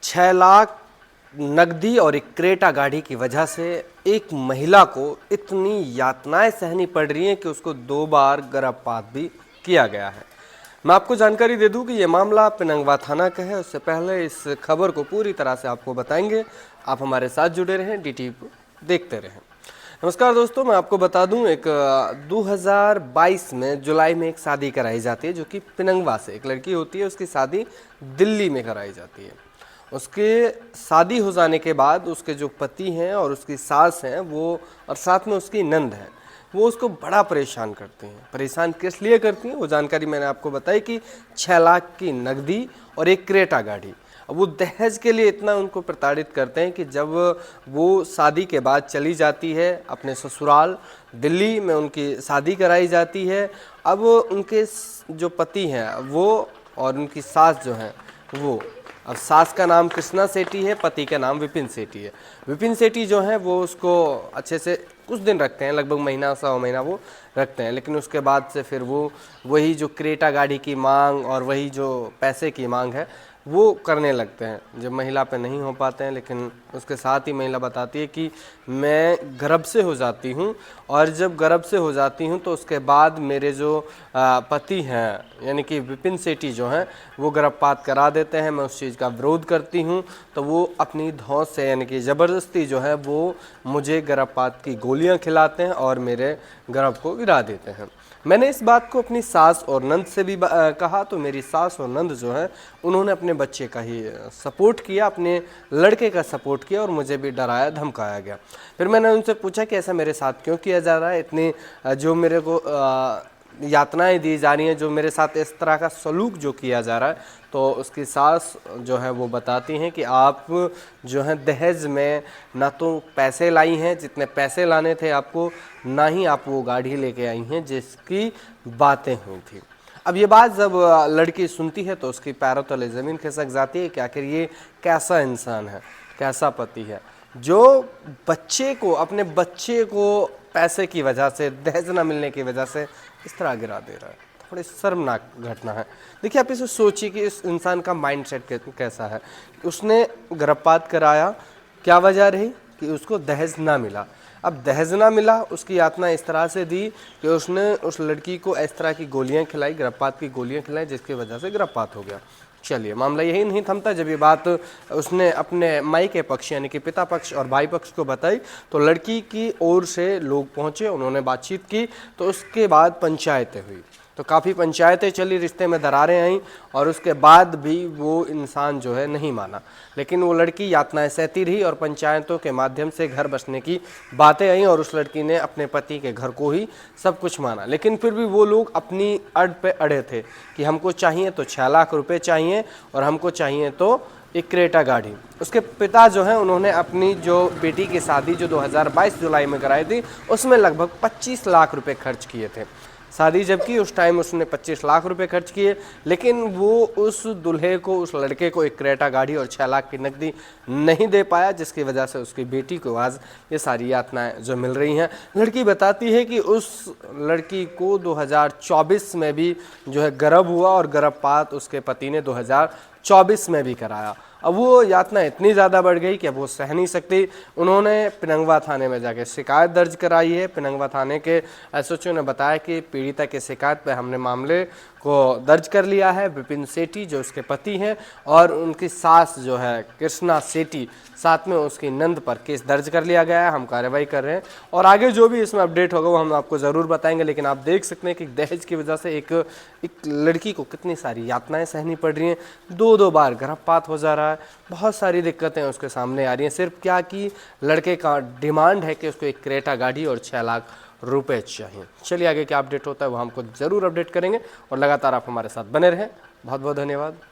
6 लाख नकदी और एक क्रेटा गाड़ी की वजह से एक महिला को इतनी यातनाएं सहनी पड़ रही हैं कि उसको 2 बार गर्भपात भी किया गया है। मैं आपको जानकारी दे दूं कि ये मामला पिनंगवा थाना का है। उससे पहले इस खबर को पूरी तरह से आपको बताएंगे। आप हमारे साथ जुड़े रहें, DT देखते रहें। नमस्कार दोस्तों, मैं आपको बता दूं एक 2022 में जुलाई में एक शादी कराई जाती है, जो कि पिनंगवा से एक लड़की होती है। उसकी शादी दिल्ली में कराई जाती है। उसके शादी हो जाने के बाद उसके जो पति हैं और उसकी सास हैं वो, और साथ में उसकी नंद है, वो उसको बड़ा परेशान करती हैं। परेशान किस लिए करती हैं वो जानकारी मैंने आपको बताई कि 6 लाख की नकदी और एक क्रेटा गाड़ी। अब वो दहेज के लिए इतना उनको प्रताड़ित करते हैं कि जब वो शादी के बाद चली जाती है अपने ससुराल दिल्ली में, उनकी शादी कराई जाती है। अब उनके जो पति हैं वो और उनकी सास जो हैं वो, अब सास का नाम कृष्णा सेठी है, पति का नाम विपिन सेठी है। विपिन सेठी जो है वो उसको अच्छे से कुछ दिन रखते हैं, लगभग महीना 1.25 महीना वो रखते हैं, लेकिन उसके बाद से फिर वो वही जो क्रेटा गाड़ी की मांग और वही जो पैसे की मांग है वो करने लगते हैं जब महिला पे नहीं हो पाते हैं। लेकिन उसके साथ ही महिला बताती है कि मैं गर्भ से हो जाती हूँ, और जब गर्भ से हो जाती हूँ तो उसके बाद मेरे जो पति हैं यानी कि विपिन सेठी जो हैं वो गर्भपात करा देते हैं। मैं उस चीज़ का विरोध करती हूँ तो वो अपनी धौंस से यानी कि ज़बरदस्ती जो है वो मुझे गर्भपात की गोलियाँ खिलाते हैं और मेरे गर्भ को गिरा देते हैं। मैंने इस बात को अपनी सास और नंद से भी कहा तो मेरी सास और नंद जो है उन्होंने अपने बच्चे का ही सपोर्ट किया, अपने लड़के का सपोर्ट किया, और मुझे भी डराया धमकाया गया। फिर मैंने उनसे पूछा कि ऐसा मेरे साथ क्यों किया जा रहा है, इतनी जो मेरे को यातनाएं दी जा रही हैं, जो मेरे साथ इस तरह का सलूक जो किया जा रहा है। तो उसकी सास जो है वो बताती हैं कि आप जो है दहेज में ना तो पैसे लाई हैं जितने पैसे लाने थे आपको, ना ही आप वो गाड़ी लेके आई हैं जिसकी बातें हुई थी। अब ये बात जब लड़की सुनती है तो उसकी पैरों तले ज़मीन खिसक जाती है कि आखिर ये कैसा इंसान है, कैसा पति है जो बच्चे को, अपने बच्चे को पैसे की वजह से, दहेज न मिलने की वजह से इस तरह गिरा दे रहा है। थोड़ी शर्मनाक घटना है। देखिए, आप इसे सोचिए कि इस इंसान का माइंडसेट कैसा है। उसने गर्भपात कराया, क्या वजह रही कि उसको दहेज ना मिला। अब दहेज ना मिला, उसकी यातना इस तरह से दी कि उसने उस लड़की को इस तरह की गोलियां खिलाई, गर्भपात की गोलियां खिलाई, जिसकी वजह से गर्भपात हो गया। चलिए, मामला यही नहीं थमता। जब ये बात उसने अपने माई के पक्ष यानी कि पिता पक्ष और भाई पक्ष को बताई तो लड़की की ओर से लोग पहुंचे, उन्होंने बातचीत की, तो उसके बाद पंचायतें हुई। तो काफ़ी पंचायतें चली, रिश्ते में दरारें आईं, और उसके बाद भी वो इंसान जो है नहीं माना। लेकिन वो लड़की यातनाएं सहती रही और पंचायतों के माध्यम से घर बसने की बातें आईं, और उस लड़की ने अपने पति के घर को ही सब कुछ माना। लेकिन फिर भी वो लोग अपनी अड़ पे अड़े थे कि हमको चाहिए तो 6 लाख रुपए चाहिए और हमको चाहिए तो एक क्रेटा गाड़ी। उसके पिता जो हैं उन्होंने अपनी जो बेटी की शादी जो 2022 जुलाई में कराई थी उसमें लगभग 25 लाख रुपए खर्च किए थे। शादी जबकि उस टाइम उसने 25 लाख रुपए खर्च किए, लेकिन वो उस दूल्हे को, उस लड़के को एक क्रेटा गाड़ी और 6 लाख की नकदी नहीं दे पाया, जिसकी वजह से उसकी बेटी को आज ये सारी यातनाएं जो मिल रही हैं। लड़की बताती है कि उस लड़की को 2024 में भी जो है गर्भ हुआ, और गर्भपात उसके पति ने 2024 में भी कराया। अब वो यातना इतनी ज़्यादा बढ़ गई कि अब वो सह नहीं सकती। उन्होंने पिनंगवा थाने में जाके शिकायत दर्ज कराई है। पिनंगवा थाने के SHO ने बताया कि पीड़िता की शिकायत पर हमने मामले को दर्ज कर लिया है। विपिन सेठी जो उसके पति हैं और उनकी सास जो है कृष्णा सेठी, साथ में उसकी नंद पर केस दर्ज कर लिया गया है। हम कार्रवाई कर रहे हैं और आगे जो भी इसमें अपडेट होगा वो हम आपको ज़रूर बताएंगे। लेकिन आप देख सकते हैं कि दहेज की वजह से एक लड़की को कितनी सारी यातनाएं सहनी पड़ रही हैं। 2 बार गर्भपात हो जा रहा है, बहुत सारी दिक्कतें उसके सामने आ रही हैं। सिर्फ क्या कि लड़के का डिमांड है कि उसको एक क्रेटा गाड़ी और 6 लाख रुपए चाहिए। चलिए, आगे क्या अपडेट होता है वो हमको ज़रूर अपडेट करेंगे, और लगातार आप हमारे साथ बने रहें। बहुत बहुत धन्यवाद।